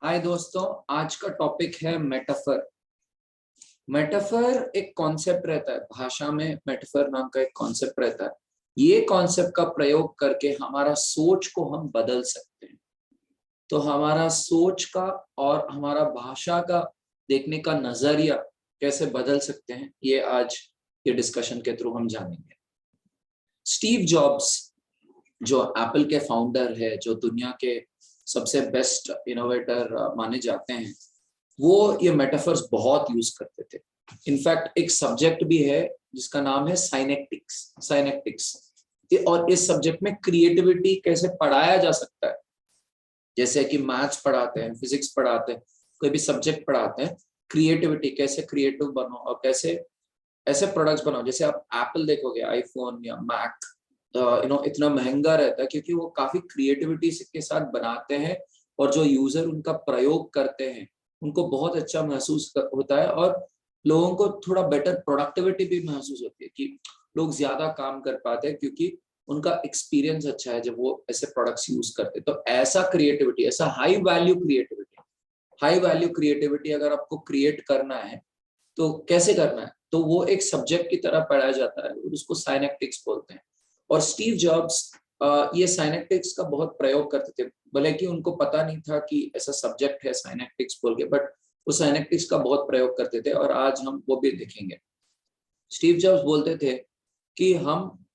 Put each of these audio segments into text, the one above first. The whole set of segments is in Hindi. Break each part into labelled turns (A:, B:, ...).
A: हाय दोस्तों, आज का टॉपिक है मेटाफर। मेटाफर एक कॉन्सेप्ट रहता है भाषा में। मेटाफर नाम का एक कॉन्सेप्ट रहता है। ये कॉन्सेप्ट का प्रयोग करके हमारा सोच को हम बदल सकते हैं। तो हमारा सोच का और हमारा भाषा का देखने का नजरिया कैसे बदल सकते हैं, ये आज ये डिस्कशन के थ्रू हम जानेंगे। स्टीव जॉब्स जो एप्पल के फाउंडर है, जो दुनिया के सबसे बेस्ट इनोवेटर माने जाते हैं, वो ये मेटाफर्स बहुत यूज करते थे। इनफैक्ट एक सब्जेक्ट भी है जिसका नाम है साइनेक्टिक्स। और इस सब्जेक्ट में क्रिएटिविटी कैसे पढ़ाया जा सकता है, जैसे कि मैथ्स पढ़ाते हैं, फिजिक्स पढ़ाते हैं, कोई भी सब्जेक्ट पढ़ाते हैं, क्रिएटिविटी कैसे क्रिएटिव बनो और कैसे ऐसे प्रोडक्ट्स बनाओ। जैसे आप एप्पल देखोगे, आईफोन या मैक इतना महंगा रहता है क्योंकि वो काफी क्रिएटिविटी के साथ बनाते हैं और जो यूजर उनका प्रयोग करते हैं उनको बहुत अच्छा महसूस होता है और लोगों को थोड़ा बेटर प्रोडक्टिविटी भी महसूस होती है कि लोग ज्यादा काम कर पाते हैं क्योंकि उनका एक्सपीरियंस अच्छा है जब वो ऐसे प्रोडक्ट्स यूज करते हैं। तो ऐसा क्रिएटिविटी, ऐसा हाई वैल्यू क्रिएटिविटी अगर आपको क्रिएट करना है तो कैसे करना है, तो वो एक सब्जेक्ट की तरह पढ़ाया जाता है और उसको साइनेक्टिक्स बोलते हैं। और स्टीव जॉब्स ये साइनेक्टिक्स का बहुत प्रयोग करते थे, भले कि उनको पता नहीं था कि ऐसा सब्जेक्ट है साइनेक्टिक्स बोल के, बट वो साइनेक्टिक्स का बहुत प्रयोग करते थे और आज हम वो भी देखेंगे। स्टीव जॉब्स बोलते थे कि हम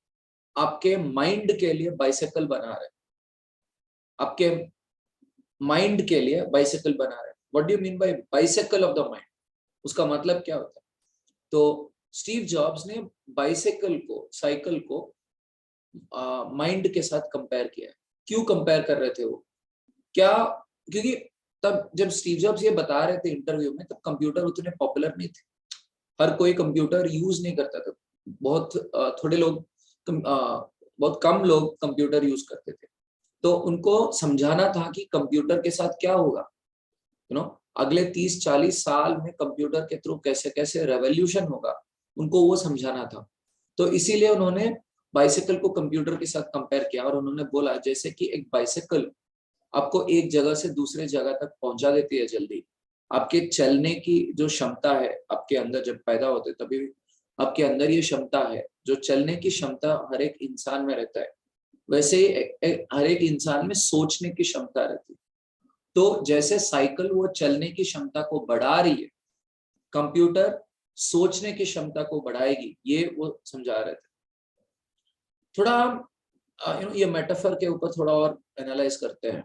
A: आपके माइंड के लिए बाइसाइकिल बना रहे हैं, आपके माइंड के लिए बाइसाइकिल बना रहे हैं। What do you mean by bicycle of the mind? उसका मतलब क्या होता है? तो स्टीव जॉब्स ने साइकिल को माइंड के साथ कंपेयर किया है। क्यों कंपेयर कर रहे थे वो? क्या? क्योंकि तब जब स्टीव जॉब्स ये बता रहे थे इंटरव्यू में, तब कंप्यूटर उतने पॉपुलर नहीं थे, हर कोई कंप्यूटर यूज नहीं करता था। बहुत थोड़े लोग, बहुत कम लोग कंप्यूटर यूज करते थे। तो उनको समझाना था कि कंप्यूटर के साथ क्या होगा, अगले 30-40 साल में कंप्यूटर के थ्रू कैसे कैसे रेवोल्यूशन होगा, उनको वो समझाना था। तो इसीलिए उन्होंने बाइसाइकिल को कंप्यूटर के साथ कंपेयर किया और उन्होंने बोला जैसे कि एक बाइसाइकिल आपको एक जगह से दूसरे जगह तक पहुंचा देती है जल्दी, आपके चलने की जो क्षमता है आपके अंदर जब पैदा होते तभी आपके अंदर ये क्षमता है, जो चलने की क्षमता हर एक इंसान में रहता है, वैसे ही हर एक इंसान में सोचने की क्षमता रहती है। तो जैसे साइकिल वो चलने की क्षमता को बढ़ा रही है, कंप्यूटर सोचने की क्षमता को बढ़ाएगी, ये वो समझा रहे थे। थोड़ा हम ये मेटाफर के ऊपर थोड़ा और एनालाइज करते हैं।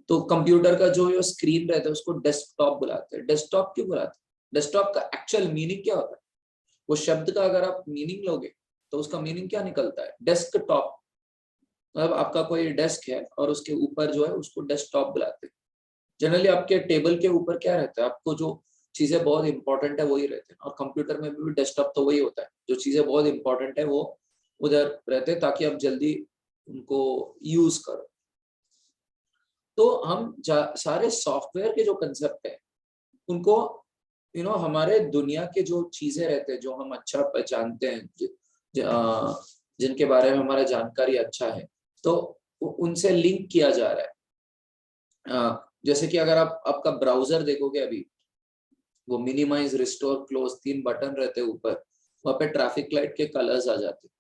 A: तो कंप्यूटर का जो स्क्रीन रहता है उसको डेस्कटॉप बुलाते हैं। डेस्कटॉप क्यों बुलाते हैं? डेस्कटॉप का एक्चुअल मीनिंग क्या होता है? वो शब्द का अगर आप मीनिंग लोगे तो उसका मीनिंग क्या निकलता है? डेस्कटॉप मतलब आपका कोई डेस्क है और उसके ऊपर जो है उसको डेस्कटॉप बुलाते हैं। जनरली आपके टेबल के ऊपर क्या रहता है? आपको जो चीजें बहुत इंपॉर्टेंट है वही रहते हैं, और कंप्यूटर में भी डेस्कटॉप तो वही होता है, जो चीजें बहुत इंपॉर्टेंट है वो उधर रहते हैं ताकि आप जल्दी उनको यूज करो। तो हम सारे सॉफ्टवेयर के जो कंसेप्ट है उनको हमारे दुनिया के जो चीजें रहते हैं, जो हम अच्छा पहचानते हैं, जिनके बारे में हमारा जानकारी अच्छा है, तो उनसे लिंक किया जा रहा है। जैसे कि अगर आप आपका ब्राउजर देखोगे अभी, वो मिनिमाइज, रिस्टोर, क्लोज 3 बटन रहते हैं ऊपर, वहां पे ट्रैफिक लाइट के कलर्स आ जाते हैं।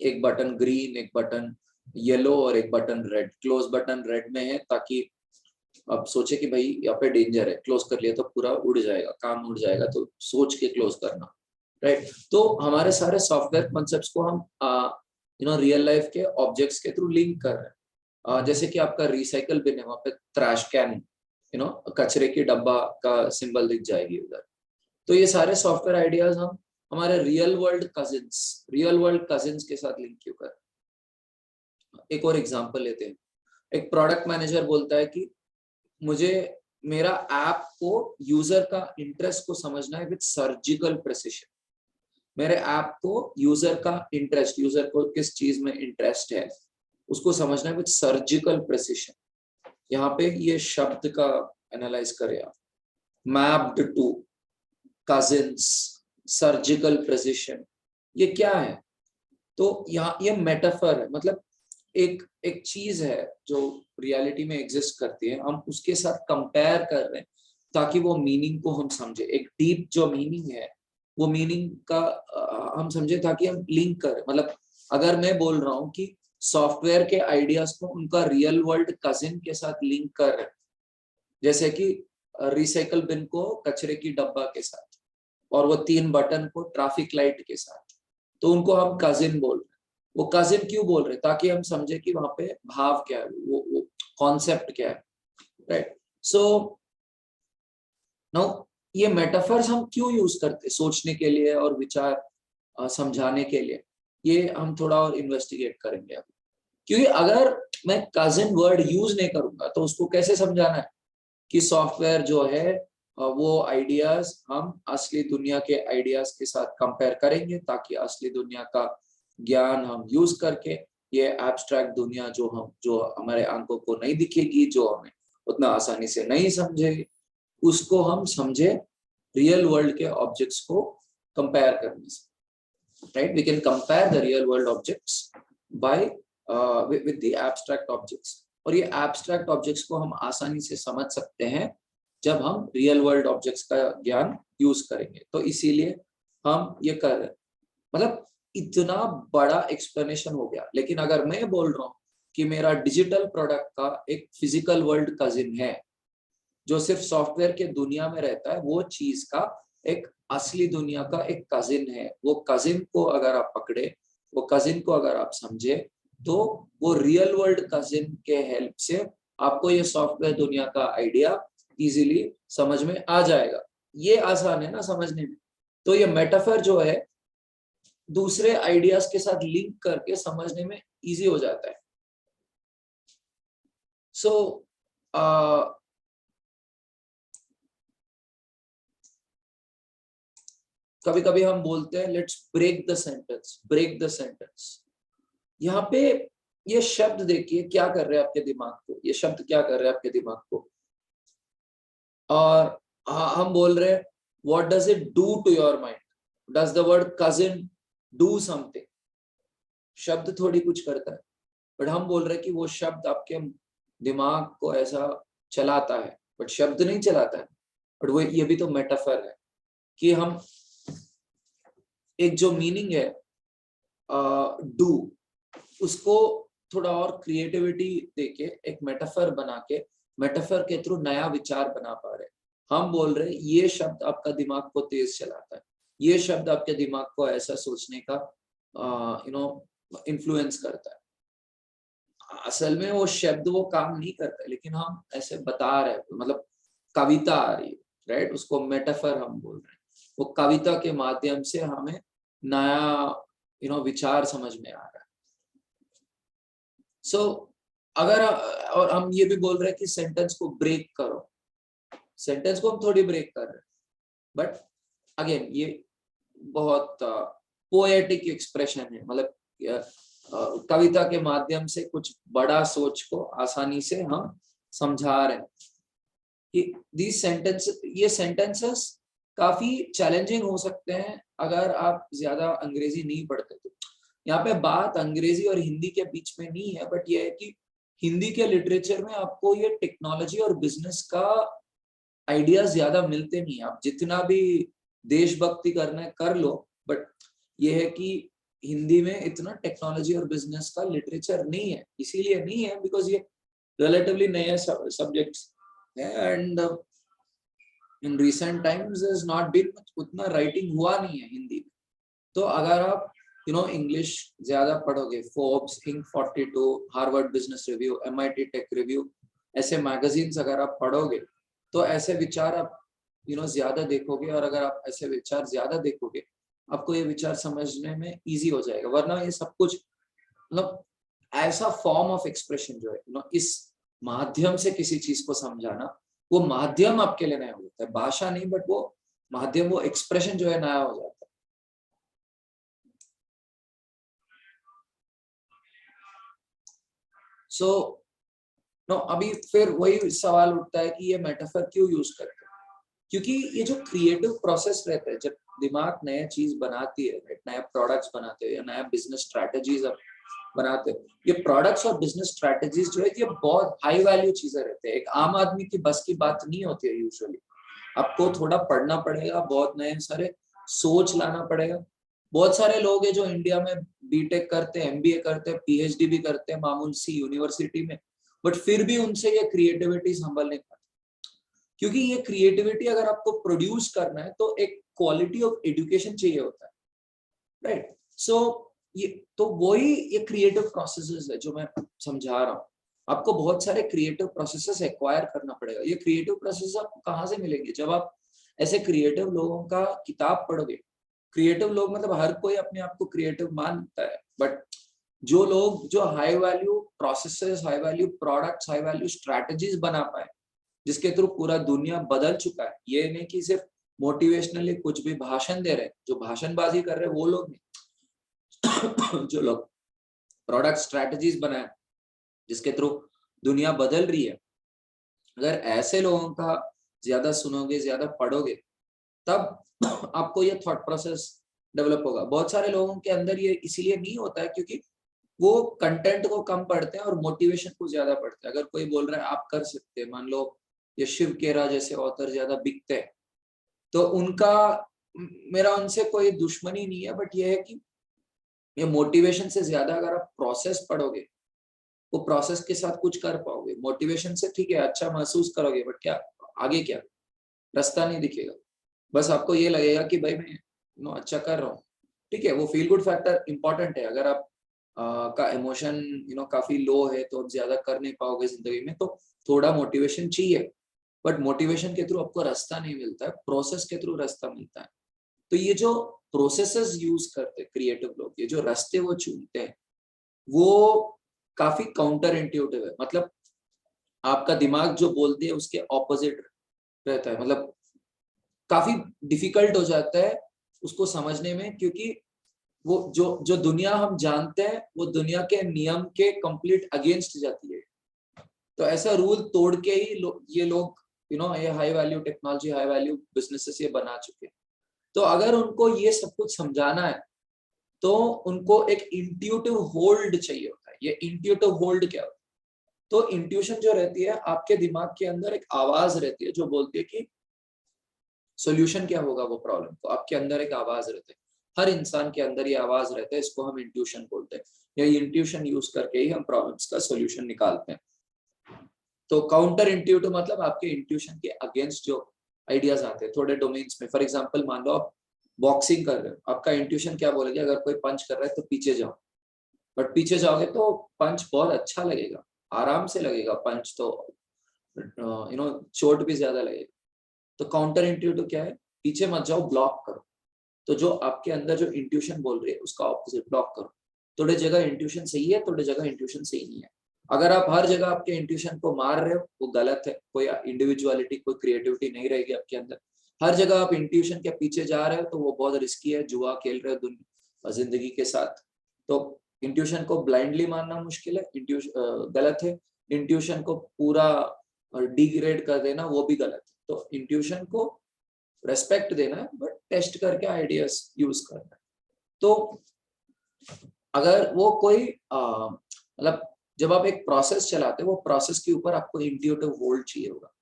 A: एक बटन ग्रीन, एक बटन येलो और एक button red. Close button red में है ताकि अब सोचे कि भाई यहाँ पे डेंजर है, क्लोज कर लिया तो पूरा उड़ जाएगा, काम उड़ जाएगा, तो सोच के क्लोज करना, राइट। तो हमारे सारे सॉफ्टवेयर कॉन्सेप्ट्स को हम रियल लाइफ के ऑब्जेक्ट्स के थ्रू लिंक कर रहे हैं। जैसे कि आपका रिसाइकल बिन है, वहां पे ट्रैश कैन, कचरे की डब्बा का सिंबल दिख जाएगी उधर। तो ये सारे सॉफ्टवेयर आइडियाज हम हमारे रियल वर्ल्ड कजिन्स के साथ लिंक क्यों कर। एक और एग्जांपल लेते हैं। एक प्रोडक्ट मैनेजर बोलता है कि मुझे मेरा ऐप को यूजर का इंटरेस्ट को समझना है विद सर्जिकल प्रिसिशन। मेरे ऐप को यूजर का इंटरेस्ट, यूजर को किस चीज में इंटरेस्ट है उसको समझना है विद सर्जिकल प्रिसिशन। यहाँ पे ये शब्द का एनालाइज करें आप, mapped to, cousins, surgical precision, ये क्या है? तो यहाँ ये मेटाफर है। मतलब एक एक चीज है जो रियलिटी में एग्जिस्ट करती है, हम उसके साथ कंपेयर कर रहे हैं ताकि वो मीनिंग को हम समझे। एक डीप जो मीनिंग है वो मीनिंग का हम समझे ताकि हम लिंक करें। मतलब अगर मैं बोल रहा हूँ कि सॉफ्टवेयर के आइडियाज को उनका रियल वर्ल्ड कजिन के साथ लिंक कर रहे हैं, जैसे कि रिसाइकल बिन को कचरे की डब्बा के साथ और वो 3 बटन को ट्रैफिक लाइट के साथ, तो उनको हम कजिन बोल रहे हैं। वो कजिन क्यों बोल रहे हैं? ताकि हम समझे कि वहां पे भाव क्या है, वो कॉन्सेप्ट क्या है, राइट? सो नो, ये मेटाफर्स हम क्यों यूज करते हैं? सोचने के लिए और विचार समझाने के लिए। ये हम थोड़ा और इन्वेस्टिगेट करेंगे अभी। क्योंकि अगर मैं कजिन वर्ड यूज नहीं करूंगा तो उसको कैसे समझाना है कि सॉफ्टवेयर जो है वो आइडियाज हम असली दुनिया के आइडियाज के साथ कंपेयर करेंगे ताकि असली दुनिया का ज्ञान हम यूज करके ये एब्स्ट्रैक्ट दुनिया जो हमारे आंखों को नहीं दिखेगी, जो हमें उतना आसानी से नहीं समझेगी, उसको हम समझे रियल वर्ल्ड के ऑब्जेक्ट्स को कंपेयर करने से, right? We can compare the real world objects by with the abstract objects. और ये एब्स्ट्रैक्ट ऑब्जेक्ट्स को हम आसानी से समझ सकते हैं जब हम रियल वर्ल्ड ऑब्जेक्ट्स का ज्ञान यूज करेंगे। तो इसीलिए हम ये कर रहे हैं। मतलब इतना बड़ा एक्सप्लेनेशन हो गया, लेकिन अगर मैं बोल रहा हूँ कि मेरा डिजिटल प्रोडक्ट का एक फिजिकल वर्ल्ड कजिन है जो सिर्फ सॉफ्टवेयर के दुनिया में रहता है, वो चीज का एक असली दुनिया का एक कजिन है। वो कजिन को अगर आप पकड़े, वो कजिन को अगर आप समझे, तो वो रियल वर्ल्ड कजिन के हेल्प से आपको ये सॉफ्टवेयर दुनिया का आइडिया इजीली समझ में आ जाएगा। ये आसान है ना समझने में। तो ये मेटाफर जो है दूसरे आइडियाज के साथ लिंक करके समझने में इजी हो जाता है। सो कभी कभी हम बोलते हैं let's break the sentence, break the sentence. यहाँ पे ये शब्द देखिए क्या कर रहे हैं आपके दिमाग को, ये शब्द क्या कर रहे हैं आपके दिमाग को। और हम बोल रहे हैं what does it do to your mind? Does the word cousin do something? शब्द थोड़ी कुछ करता है, बट हम बोल रहे हैं कि वो शब्द आपके दिमाग को ऐसा चलाता है, बट शब्द नहीं चलाता है। बट वो ये भी तो मेटाफर है कि हम एक जो मीनिंग है डू, उसको थोड़ा और क्रिएटिविटी देके एक मेटाफर बना के, मेटाफर के थ्रू नया विचार बना पा रहे। हम बोल रहे ये शब्द आपका दिमाग को तेज चलाता है, ये शब्द आपके दिमाग को ऐसा सोचने का इन्फ्लुएंस करता है। असल में वो शब्द वो काम नहीं करता, लेकिन हम ऐसे बता रहे हैं, मतलब कविता आ रही है, राइट? उसको मेटाफर हम बोल रहे हैं। वो कविता के माध्यम से हमें नया विचार समझ में आ रहा है। सो अगर और हम ये भी बोल रहे हैं कि सेंटेंस को ब्रेक करो, सेंटेंस को हम थोड़ी ब्रेक कर रहे हैं, बट अगेन ये बहुत पोएटिक एक्सप्रेशन है। मतलब कविता के माध्यम से कुछ बड़ा सोच को आसानी से हम समझा रहे हैं कि ये सेंटेंसेस काफी चैलेंजिंग हो सकते हैं अगर आप ज्यादा अंग्रेजी नहीं पढ़ते। तो यहाँ पे बात अंग्रेजी और हिंदी के बीच में नहीं है, बट ये है कि हिंदी के लिटरेचर में आपको ये टेक्नोलॉजी और बिजनेस का आइडिया ज्यादा मिलते नहीं। आप जितना भी देशभक्ति करना है कर लो, बट ये है कि हिंदी में इतना टेक्नोलॉजी और बिजनेस का लिटरेचर नहीं है। इसीलिए नहीं है बिकॉज ये रिलेटिवली नए सब्जेक्ट्स है, and in recent times is not been उतना राइटिंग हुआ नहीं है हिंदी में। तो अगर आप इंग्लिश ज्यादा पढ़ोगे, Forbes, Inc 42, Harvard Business Review, MIT tech review, ऐसे मैगजीन्स अगर आप पढ़ोगे तो ऐसे विचार आप ज्यादा देखोगे। और अगर आप ऐसे विचार ज्यादा देखोगे, आपको ये विचार समझने में इजी हो जाएगा। वरना ये सब कुछ मतलब ऐसा फॉर्म ऑफ एक्सप्रेशन जो है इस माध्यम से किसी चीज को समझाना, वो माध्यम आपके लिए नया होता है, भाषा नहीं, बट वो माध्यम, वो एक्सप्रेशन जो है नया हो जाता है। सो अभी फिर वही सवाल उठता है कि ये मेटाफर क्यों यूज करते हैं? क्योंकि ये जो क्रिएटिव प्रोसेस रहता है, जब दिमाग नया चीज बनाती है, नया प्रोडक्ट्स बनाते हैं या नया बिजनेस स्ट्रेटजीज बनाते हो। ये प्रोडक्ट्स और बिजनेस स्ट्रेटजीज जो है ये बहुत हाई वैल्यू चीजें रहते हैं, एक आम आदमी की बस की बात नहीं होती है यूजुअली। आपको थोड़ा पढ़ना पड़ेगा, बहुत नए सारे सोच लाना पड़ेगा। बहुत सारे लोग हैं जो इंडिया में बीटेक करते हैं, एमबीए करते हैं, पीएचडी भी करते हैं मामूल सी यूनिवर्सिटी में, बट फिर भी उनसे ये क्रिएटिविटी संभल नहीं पाती। क्योंकि ये क्रिएटिविटी अगर आपको प्रोड्यूस करना है तो एक क्वालिटी ऑफ एजुकेशन चाहिए होता है, राइट। सो ये तो वही ये क्रिएटिव प्रोसेसेस है जो मैं समझा रहा हूँ। आपको बहुत सारे क्रिएटिव प्रोसेसेस एक्वायर करना पड़ेगा। ये क्रिएटिव प्रोसेस आपको कहाँ से मिलेंगे? जब आप ऐसे क्रिएटिव लोगों का किताब पढ़ोगे। क्रिएटिव लोग मतलब हर कोई अपने आप को क्रिएटिव मानता है, बट जो लोग जो high value processes, high value products, high value strategies बना पाए, जिसके थ्रू पूरा दुनिया बदल चुका है। ये नहीं कि सिर्फ मोटिवेशनली कुछ भी भाषण दे रहे हैं, जो भाषणबाजी कर रहे हैं वो लोग नहीं। जो लोग प्रोडक्ट स्ट्रैटेजीज बनाए जिसके थ्रू दुनिया बदल रही है, अगर ऐसे लोगों का ज्यादा सुनोगे, ज्यादा पढ़ोगे, तब आपको ये थॉट प्रोसेस डेवलप होगा। बहुत सारे लोगों के अंदर ये इसीलिए नहीं होता है क्योंकि वो कंटेंट को कम पढ़ते हैं और मोटिवेशन को ज्यादा पढ़ते हैं। अगर कोई बोल रहा है आप कर सकते हैं, मान लो ये शिव केरा जैसे ऑथर ज्यादा बिकते हैं, तो उनका मेरा उनसे कोई दुश्मनी नहीं है, बट ये है कि ये मोटिवेशन से ज्यादा अगर आप प्रोसेस पढ़ोगे, वो प्रोसेस के साथ कुछ कर पाओगे। मोटिवेशन से ठीक है अच्छा महसूस करोगे, बट क्या आगे, क्या रास्ता नहीं दिखेगा। बस आपको ये लगेगा कि भाई मैं अच्छा कर रहा हूँ, ठीक है। वो फील गुड फैक्टर इंपॉर्टेंट है। अगर आप का इमोशन काफी लो है तो आप ज्यादा कर नहीं पाओगे जिंदगी में, तो थोड़ा मोटिवेशन चाहिए। बट मोटिवेशन के थ्रू आपको रास्ता नहीं मिलता है, प्रोसेस के थ्रू रास्ता मिलता है। तो ये जो प्रोसेसेस यूज करते क्रिएटिव लोग, ये जो रास्ते वो चुनते हैं, वो काफी काउंटर इंट्यूटिव है। मतलब आपका दिमाग जो बोलती है उसके ऑपोजिट रहता है। मतलब काफी डिफिकल्ट हो जाता है उसको समझने में, क्योंकि वो जो जो दुनिया हम जानते हैं वो दुनिया के नियम के कंप्लीट अगेंस्ट जाती है। तो ऐसा रूल तोड़ के ही ये लोग ये high value technology, high value businesses ये बना चुके हैं। तो अगर उनको ये सब कुछ समझाना है तो उनको एक इंट्यूटिव होल्ड चाहिए होता है। ये इंट्यूटिव होल्ड क्या होता है? तो इंट्यूशन जो रहती है, आपके दिमाग के अंदर एक आवाज रहती है जो बोलती है कि सोल्यूशन क्या होगा वो प्रॉब्लम को। आपके अंदर एक आवाज रहती है, हर इंसान के अंदर ये आवाज रहता है, इसको हम इंट्यूशन बोलते हैं। ये इंट्यूशन यूज करके ही हम प्रॉब्लम्स का सोल्यूशन निकालते हैं। तो काउंटर इंट्यूटिव मतलब आपके इंट्यूशन के अगेंस्ट जो आइडियाज आते हैं थोड़े डोमेन्स में। फॉर एग्जांपल मान लो आप बॉक्सिंग कर रहे हो, आपका इंट्यूशन क्या बोलेगा? अगर कोई पंच कर रहा है तो पीछे जाओ। बट पीछे जाओगे तो पंच बहुत अच्छा लगेगा, आराम से लगेगा पंच, तो चोट भी ज्यादा लगेगा। तो काउंटर इंट्यूटिव क्या है? पीछे मत जाओ, ब्लॉक करो। तो जो आपके अंदर जो इंट्यूशन बोल रही है उसका ऑपोजिट, ब्लॉक करो। थोड़े जगह इंट्यूशन सही है, थोड़े जगह इंट्यूशन सही नहीं है। अगर आप हर जगह आपके इंट्यूशन को मार रहे हो वो गलत है। कोई इंडिविजुअलिटी, कोई क्रिएटिविटी नहीं रहेगी आपके अंदर। हर जगह आप इंट्यूशन के पीछे जा रहे हो तो वो बहुत रिस्की है, जुआ खेल रहे हो जिंदगी के साथ। तो इंट्यूशन को ब्लाइंडली मानना मुश्किल है, गलत है। इंट्यूशन को पूरा डिग्रेड कर देना वो भी गलत है। तो इंट्यूशन को रेस्पेक्ट देना है, बट टेस्ट करके आइडियाज यूज करना है। तो अगर वो कोई मतलब जब आप एक प्रोसेस चलाते हो, वो प्रोसेस के ऊपर आपको इंट्यूटिव होल्ड चाहिए होगा।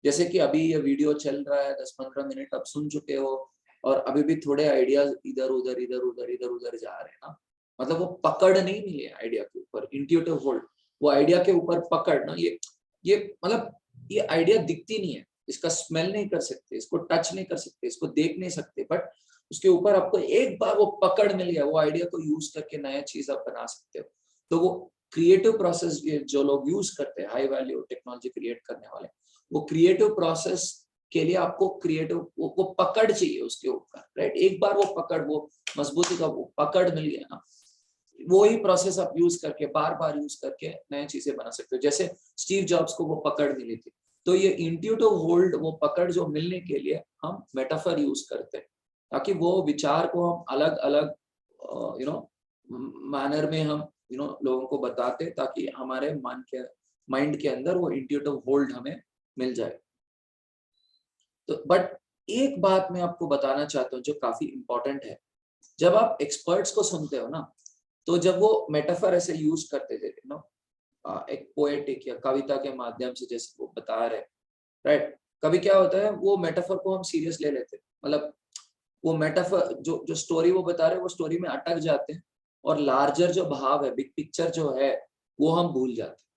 A: जैसे कि अभी ये वीडियो चल रहा है 10-15 मिनट आप सुन चुके हो, और अभी भी थोड़े आइडियाज इधर उधर जा रहे हैं ना, मतलब वो पकड़ नहीं मिली है आइडिया के ऊपर, इंट्यूटिव होल्ड। वो आइडिया के ऊपर पकड़ ना, ये मतलब ये आइडिया दिखती नहीं है, इसका स्मेल नहीं कर सकते, इसको टच नहीं कर सकते, इसको देख नहीं सकते, बट उसके ऊपर आपको एक बार वो पकड़ मिल गया, वो आइडिया को यूज करके नया चीज आप बना सकते हो। तो वो क्रिएटिव प्रोसेस जो लोग यूज करते हैं, हाई वैल्यू टेक्नोलॉजी क्रिएट करने वाले, वो क्रिएटिव प्रोसेस के लिए आपको क्रिएटिव वो पकड़ चाहिए उसके ऊपर, राइट। एक बार वो पकड़, वो मजबूती का वो पकड़ मिल गया ना, वो ही प्रोसेस आप यूज करके बार बार यूज करके नई चीजें बना सकते हो। जैसे स्टीव जॉब्स को वो पकड़ मिली थी। तो ये इंट्यूटिव होल्ड, वो पकड़ जो मिलने के लिए हम मेटाफर यूज करते हैं, ताकि वो विचार को हम अलग अलग मैनर में हम लोगों को बताते, ताकि हमारे माइंड के अंदर वो इंट्यूटिव होल्ड हमें मिल जाए। तो बट एक बात मैं आपको बताना चाहता हूँ जो काफी इंपॉर्टेंट है। जब आप एक्सपर्ट्स को सुनते हो ना, तो जब वो मेटाफर ऐसे यूज करते थे नो, एक पोएटिक या कविता के माध्यम से जैसे वो बता रहे, राइट, कभी क्या होता है वो मेटाफर को हम सीरियस ले लेते हैं, मतलब वो मेटाफर जो जो स्टोरी वो बता रहे हैं वो स्टोरी में अटक जाते हैं, और लार्जर जो भाव है, बिग पिक्चर जो है, वो हम भूल जाते हैं।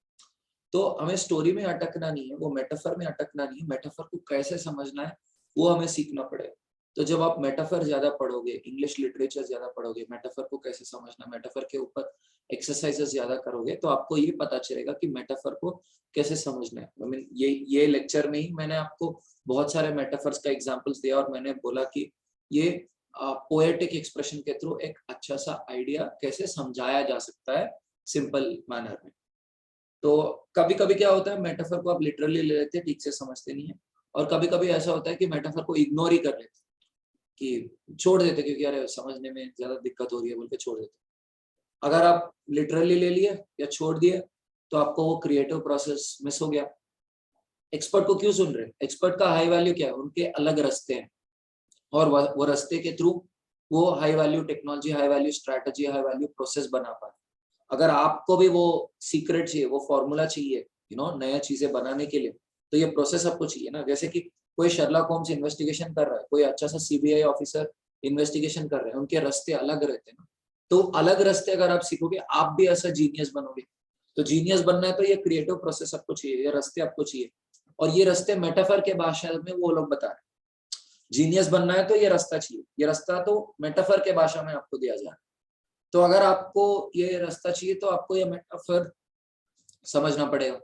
A: तो हमें स्टोरी में अटकना नहीं है, वो मेटाफर में अटकना नहीं है, मेटाफर को कैसे समझना है वो हमें सीखना पड़ेगा। तो जब आप मेटाफर ज्यादा पढ़ोगे, इंग्लिश लिटरेचर ज्यादा पढ़ोगे, मेटाफर को कैसे समझना, मेटाफर के ऊपर एक्सरसाइजेस ज्यादा करोगे, तो आपको ये पता चलेगा कि मेटाफर को कैसे समझना है। I mean, ये लेक्चर में ही मैंने आपको बहुत सारे मेटाफर्स का एग्जांपल्स दिया, और मैंने बोला कि ये पोएटिक एक्सप्रेशन के थ्रू एक अच्छा सा आइडिया कैसे समझाया जा सकता है सिंपल मैनर में। तो कभी कभी क्या होता है, मेटाफर को आप लिटरली ले लेते हैं, ठीक से समझते नहीं है, और कभी कभी ऐसा होता है कि मेटाफर को इग्नोर ही कर लेते हैं, कि छोड़ देते, क्योंकि अरे समझने में ज्यादा दिक्कत हो रही है बोल के छोड़ देते। अगर आप लिटरली ले लिए या छोड़ दिए, तो आपको वो क्रिएटिव प्रोसेस मिस हो गया। एक्सपर्ट को क्यों सुन रहे हैं? एक्सपर्ट का हाई वैल्यू क्या है? उनके अलग रास्ते हैं, और वो रास्ते के थ्रू वो high value technology, high value strategy, high value process बना पाए। अगर आपको भी वो सीक्रेट चाहिए, वो फॉर्मूला चाहिए, नया चीजें बनाने के लिए, तो ये प्रोसेस आपको चाहिए ना। जैसे कि कोई शर्लॉक होम्स इन्वेस्टिगेशन कर रहा है, कोई अच्छा सा सीबीआई ऑफिसर इन्वेस्टिगेशन कर रहे हैं, उनके रास्ते अलग रहते हैं ना। तो अलग रास्ते अगर आप सीखोगे, आप भी ऐसा जीनियस बनोगे। तो जीनियस बनना है तो ये क्रिएटिव प्रोसेस आपको चाहिए, ये रास्ते आपको चाहिए, और ये रास्ते मेटाफर के भाषा में वो लोग बता रहे हैं। जीनियस बनना है तो ये रास्ता चाहिए, ये रास्ता तो मेटाफर के भाषा में आपको दिया जा रहा है। तो अगर आपको ये रास्ता चाहिए, तो आपको ये मेटाफर समझना पड़ेगा।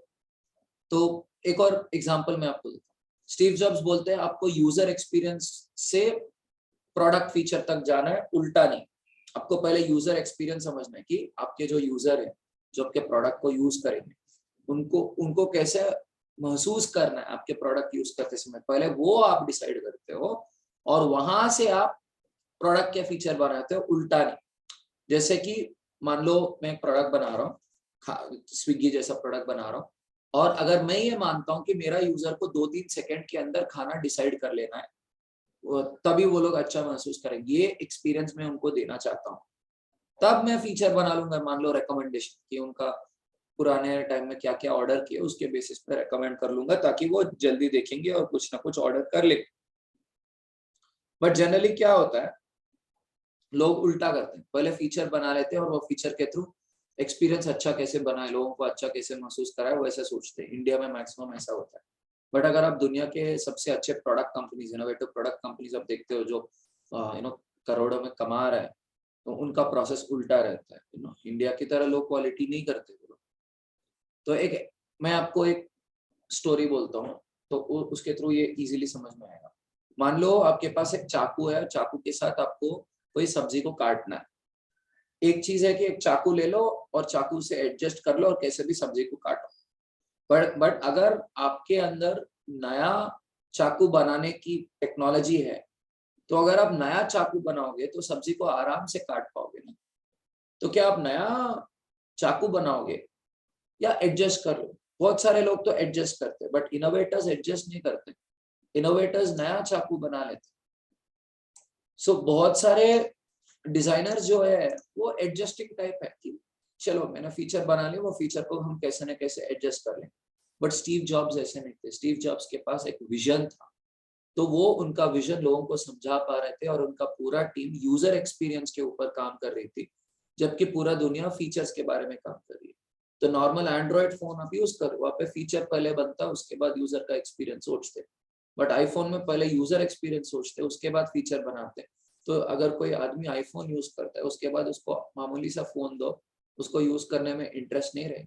A: तो एक और एग्जांपल मैं आपको देता हूँ। स्टीव जॉब्स बोलते हैं आपको यूजर एक्सपीरियंस से प्रोडक्ट फीचर तक जाना है, उल्टा नहीं। आपको पहले यूजर एक्सपीरियंस समझना है कि आपके जो यूजर है, जो आपके प्रोडक्ट को यूज करेंगे, उनको उनको कैसे महसूस करना है आपके प्रोडक्ट यूज करते समय, पहले वो आप डिसाइड करते हो, और वहां से आप प्रोडक्ट के फीचर बनाते हो, उल्टा नहीं। जैसे कि मान लो मैं एक प्रोडक्ट बना रहा हूँ, स्विगी जैसा प्रोडक्ट बना रहा हूँ, और अगर मैं ये मानता हूँ कि मेरा यूजर को 2-3 सेकंड के अंदर खाना डिसाइड कर लेना है, तभी वो लोग अच्छा महसूस करेंगे, ये एक्सपीरियंस मैं उनको देना चाहता हूँ, तब मैं फीचर बना लूंगा। मान लो रिकमेंडेशन, कि उनका पुराने टाइम में क्या क्या ऑर्डर किए, उसके बेसिस पे रिकमेंड कर लूंगा, ताकि वो जल्दी देखेंगे और कुछ ना कुछ ऑर्डर कर ले। बट जनरली क्या होता है, लोग उल्टा करते हैं, पहले फीचर बना लेते हैं, और वो फीचर के थ्रू एक्सपीरियंस अच्छा कैसे बनाए, लोगों को अच्छा कैसे महसूस कराए, वैसे सोचते हैं। इंडिया में मैक्सिमम ऐसा होता है। बट अगर आप दुनिया के सबसे अच्छे product companies, innovative product companies आप देखते हो, जो करोड़ों में कमा रहे हैं, तो उनका प्रोसेस उल्टा रहता है। इंडिया की तरह लो क्वालिटी नहीं करते वो लोग। तो एक मैं आपको एक स्टोरी बोलता हूँ, तो उसके थ्रू ये इजीली समझ में आएगा। मान लो आपके पास एक चाकू है, चाकू के साथ आपको कोई सब्जी को काटना है। एक चीज है कि एक चाकू ले लो और चाकू से एडजस्ट कर लो और कैसे भी सब्जी को काटो। बट अगर आपके अंदर नया चाकू बनाने की टेक्नोलॉजी है, तो अगर आप नया चाकू बनाओगे तो सब्जी को आराम से काट पाओगे ना। तो क्या आप नया चाकू बनाओगे या एडजस्ट कर लो? बहुत सारे लोग तो एडजस्ट करते हैं, बट इनोवेटर्स एडजस्ट नहीं करते। इनोवेटर्स नया चाकू बना लेते। सो बहुत सारे डिजाइनर जो है वो एडजस्टिंग टाइप है, कि चलो मैंने फीचर बना लिया, वो फीचर को हम कैसे न कैसे एडजस्ट कर लें। बट स्टीव जॉब्स ऐसे नहीं थे। स्टीव जॉब्स के पास एक विजन था, तो वो उनका विजन लोगों को समझा पा रहे थे, और उनका पूरा टीम यूजर एक्सपीरियंस के ऊपर काम कर रही थी, जबकि पूरा दुनिया फीचर्स के बारे में काम कर रही है। तो नॉर्मल एंड्रॉइड फोन आप यूज करो, वहाँ पे फीचर पहले बनता, उसके बाद यूजर का एक्सपीरियंस सोचते। बट आईफोन में पहले यूजर एक्सपीरियंस सोचते, उसके बाद फीचर बनाते। तो अगर कोई आदमी आईफोन यूज करता है, उसके बाद उसको मामूली सा फोन दो, उसको यूज करने में इंटरेस्ट नहीं रहे।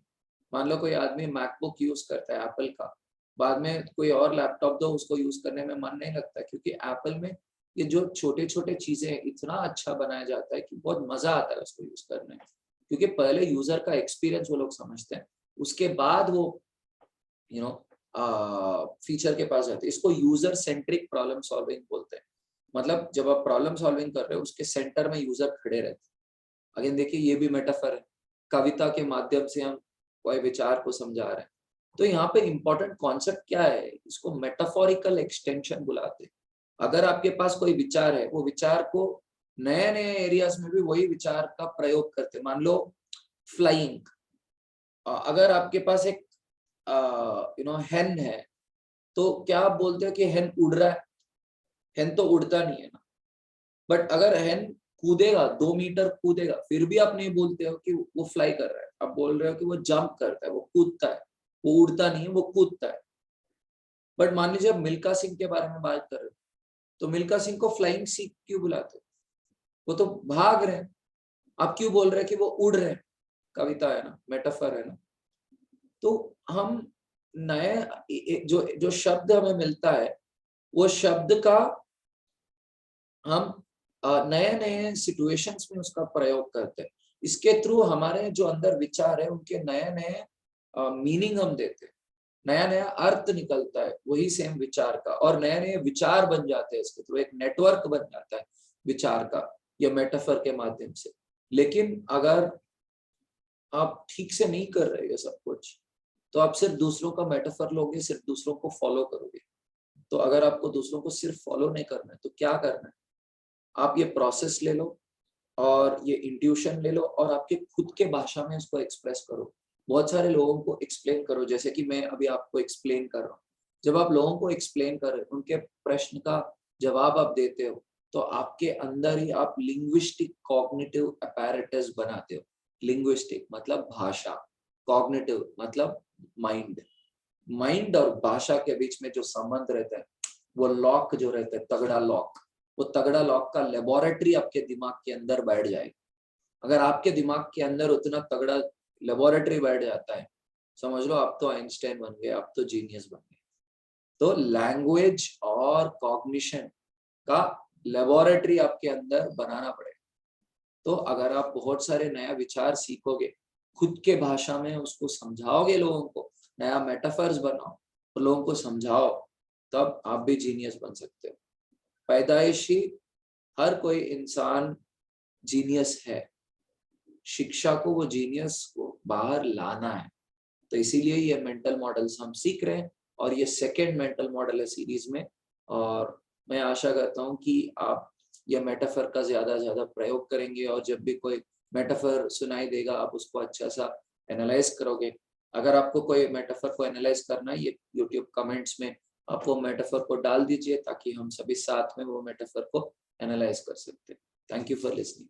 A: मान लो कोई आदमी मैकबुक यूज करता है एप्पल का, बाद में कोई और लैपटॉप दो, उसको यूज करने में मन नहीं लगता, क्योंकि एप्पल में ये जो छोटे छोटे चीजें इतना अच्छा बनाया जाता है कि बहुत मजा आता है उसको यूज करने में। क्योंकि पहले यूजर का एक्सपीरियंस वो लोग समझते हैं, उसके बाद वो यू नो फीचर के पास जाते हैं। इसको यूजर सेंट्रिक प्रॉब्लम सॉल्विंग बोलते हैं। मतलब जब आप प्रॉब्लम सॉल्विंग कर रहे हो, उसके सेंटर में यूजर खड़े रहते हैं। अगेन देखिए, ये भी मेटाफर है, कविता के माध्यम से हम कोई विचार को समझा रहे हैं। तो यहाँ पे इंपॉर्टेंट कॉन्सेप्ट क्या है, इसको मेटाफोरिकल एक्सटेंशन बुलाते हैं। अगर आपके पास कोई विचार है, वो विचार को नए नए एरियाज में भी वही विचार का प्रयोग करते। मान लो फ्लाइंग, अगर आपके पास एक हेन है, तो क्या आप बोलते हो कि हेन उड़ रहा है? हेन तो उड़ता नहीं है ना। बट अगर हेन कूदेगा, 2 मीटर कूदेगा, फिर भी आप नहीं बोलते हो कि वो फ्लाई कर रहा है, आप बोल रहे हो कि वो जंप करता है, वो कूदता है। वो उड़ता नहीं है, वो कूदता है। बट मान लीजिए आप मिल्खा सिंह के बारे में बात कर रहे हो, तो मिल्खा सिंह को फ्लाइंग सिंह क्यों बुलाते हो? वो तो भाग रहे हैं। आप क्यों बोल रहे हैं कि वो उड़ रहे हैं? कविता है ना, मेटाफर है ना। तो हम नए जो जो शब्द हमें मिलता है, वो शब्द का हम नए नए सिचुएशंस में उसका प्रयोग करते हैं। इसके थ्रू हमारे जो अंदर विचार है, उनके नए नए मीनिंग हम देते हैं, नया नया अर्थ निकलता है वही सेम विचार का, और नए नए विचार बन जाते हैं इसके थ्रू। एक नेटवर्क बन जाता है विचार का, या मेटाफर के माध्यम से। लेकिन अगर आप ठीक से नहीं कर रहे हो सब कुछ, तो आप सिर्फ दूसरों का मेटाफर लोगे, सिर्फ दूसरों को फॉलो करोगे। तो अगर आपको दूसरों को सिर्फ फॉलो नहीं करना है, तो क्या करना है? आप ये प्रोसेस ले लो, और ये इंट्यूशन ले लो, और आपके खुद के भाषा में उसको एक्सप्रेस करो। बहुत सारे लोगों को एक्सप्लेन करो, जैसे कि मैं अभी आपको एक्सप्लेन कर रहा हूँ। जब आप लोगों को एक्सप्लेन कर रहे हो, उनके प्रश्न का जवाब आप देते हो, तो आपके अंदर ही आप लिंग्विस्टिक कॉग्निटिव अपैरेटस बनाते हो। लिंग्विस्टिक मतलब भाषा, कॉग्निटिव मतलब माइंड। माइंड और भाषा के बीच में जो संबंध रहता है, वो लॉक जो रहता है, तगड़ा लॉक, वो तगड़ा लॉक का लेबोरेटरी आपके दिमाग के अंदर बैठ जाएगा। अगर आपके दिमाग के अंदर उतना तगड़ा लेबोरेटरी बैठ जाता है, समझ लो आप तो आइंस्टाइन बन गए, आप तो जीनियस बन गए। तो लैंग्वेज और कॉग्निशन का लेबोरेटरी आपके अंदर बनाना पड़ेगा। तो अगर आप बहुत सारे नया विचार सीखोगे, खुद के भाषा में उसको समझाओगे लोगों को, नया मेटाफर्स बनाओ और लोगों को समझाओ, तब आप भी जीनियस बन सकते हो। पैदाइशी हर कोई इंसान जीनियस है, शिक्षा को वो जीनियस को बाहर लाना है। तो इसीलिए ये मेंटल मॉडल्स हम सीख रहे हैं, और ये सेकेंड मेंटल मॉडल है सीरीज में। और मैं आशा करता हूँ कि आप ये मेटाफर का ज्यादा से ज्यादा प्रयोग करेंगे, और जब भी कोई मेटाफर सुनाई देगा, आप उसको अच्छा सा एनालाइज करोगे। अगर आपको कोई मेटाफर को एनालाइज करना है, ये यूट्यूब कमेंट्स में आप वो मेटाफर को डाल दीजिए, ताकि हम सभी साथ में वो मेटाफर को एनालाइज कर सकते हैं। Thank you for listening.